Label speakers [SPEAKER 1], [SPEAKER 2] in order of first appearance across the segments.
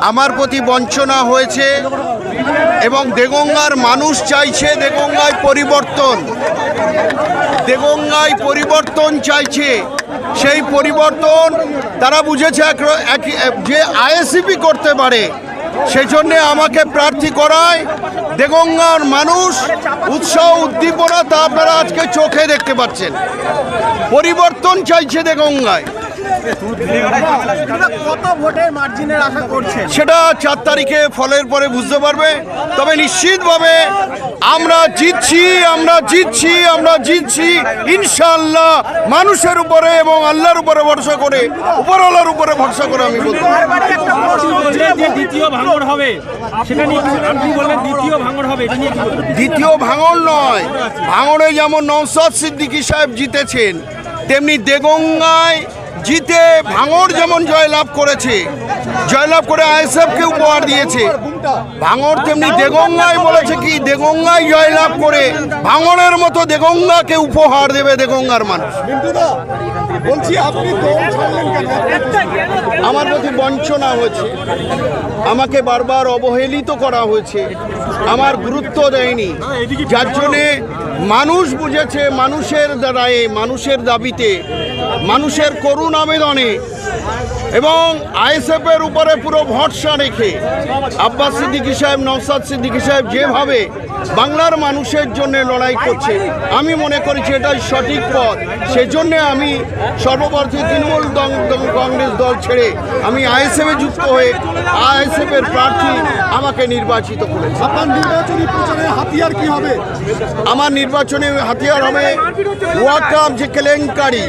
[SPEAKER 1] আমার প্রতি বঞ্চনা হয়েছে এবং দেগঙ্গার মানুষ চাইছে দেগঙ্গায় পরিবর্তন চাইছে। সেই পরিবর্তন তারা বুঝেছে যে আইএসএফই করতে পারে, সেই জন্যে আমাকে প্রার্থী করায়। দেগঙ্গার মানুষ উৎসাহ উদ্দীপনা তা আপনারা আজকে চোখে দেখতে পাচ্ছেন। পরিবর্তন চাইছে দেগঙ্গায়।
[SPEAKER 2] কত ভোটের মার্জিনের আশা করছেন
[SPEAKER 1] সেটা 4 তারিখে ফলের পরে বুঝতে পারবে। তবে নিশ্চিতভাবে আমরা জিতছি ইনশাআল্লাহ। মানুষের উপরে এবং আল্লাহর উপরে ভরসা করে, উপরওয়ালার উপরে ভরসা করে আমি বলবো।
[SPEAKER 3] দ্বিতীয় ভাঙড় হবে, সেটা নিয়ে আপনি বললেন দ্বিতীয় ভাঙড় হবে,
[SPEAKER 1] দ্বিতীয় ভাঙড় নয়, ভাঙড়ে যেমন নওশাদ সিদ্দিকী সাহেব জিতেছেন, তেমনি দেগঙ্গায় জিতে ভাঙড় যেমন জয়লাভ করেছে, জয়লাভ করে আইএসএফকে উপহার দিয়েছে, ভাঙড় তেমনি দেগঙ্গায় বলেছে কি দেগঙ্গায় জয়লাভ করে ভাঙড়ের মতো দেগঙ্গাকে উপহার দেবে দেগঙ্গার মানুষ। আমার প্রতি বঞ্চনা হয়েছে, আমাকে বারবার অবহেলিত করা হয়েছে, আমার গুরুত্ব দেয়নি, যার জন্যে মানুষ বুঝেছে মানুষের দ্বারায়, মানুষের দাবিতে, মানুষের করুণ আবেদনে এবং আইএসএফের উপরে পুরো ভরসা রেখে আব্বাস সিদ্দিকী সাহেব, নওশাদ সিদ্দিকী সাহেব যেভাবে বাংলার মানুষের জন্য লড়াই করছে, আমি মনে করেছি এটাই সঠিক পথ। সেজন্যে আমি সর্বপ্রথম তৃণমূল কংগ্রেস দল ছেড়ে আমি আইএসএফে যুক্ত হয়ে আইএসএফের প্রার্থী আমাকে নির্বাচিত করেছে।
[SPEAKER 2] আপনার নির্বাচনী প্রচারের হাতিয়ার কি হবে?
[SPEAKER 1] আমার নির্বাচনে হাতিয়ার হবে ওয়াকফ যে কেলেঙ্কারি,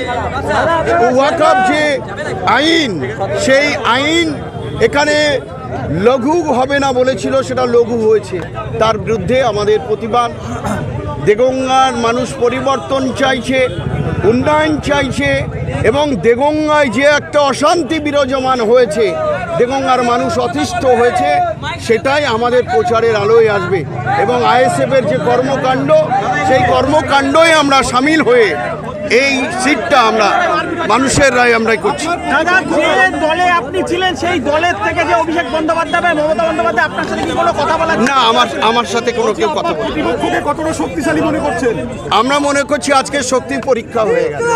[SPEAKER 1] ওয়াকফ যে আইন, সেই আইন এখানে লঘু হবে না বলেছিল, সেটা লঘু হয়েছে। তার বিরুদ্ধে আমাদের প্রতিবাদ। দেগঙ্গার মানুষ পরিবর্তন চাইছে, উন্নয়ন চাইছে এবং দেগঙ্গায় যে একটা অশান্তি বিরাজমান হয়েছে, দেগঙ্গার মানুষ অতিষ্ঠ হয়েছে, সেটাই আমাদের প্রচারের আলোয় আসবে এবং আইএসএফের যে কর্মকাণ্ড, সেই কর্মকাণ্ডই আমরা সামিল হয়ে এই সিটটা আমরা মানুষের রায় আমরাই করছি।
[SPEAKER 2] দাদা, যে দলে আপনি ছিলেন সেই দলের থেকে যে অভিষেক বন্দ্যোপাধ্যায়, মমতা বন্দ্যোপাধ্যায়, আপনার সাথে কি কোনো কথা বলা?
[SPEAKER 1] না, আমার সাথে কোনো কেউ কথা বলে।
[SPEAKER 2] কতটা শক্তিশালী মনে করছেন?
[SPEAKER 1] আমরা মনে করছি আজকে শক্তির পরীক্ষা হয়ে গেছে।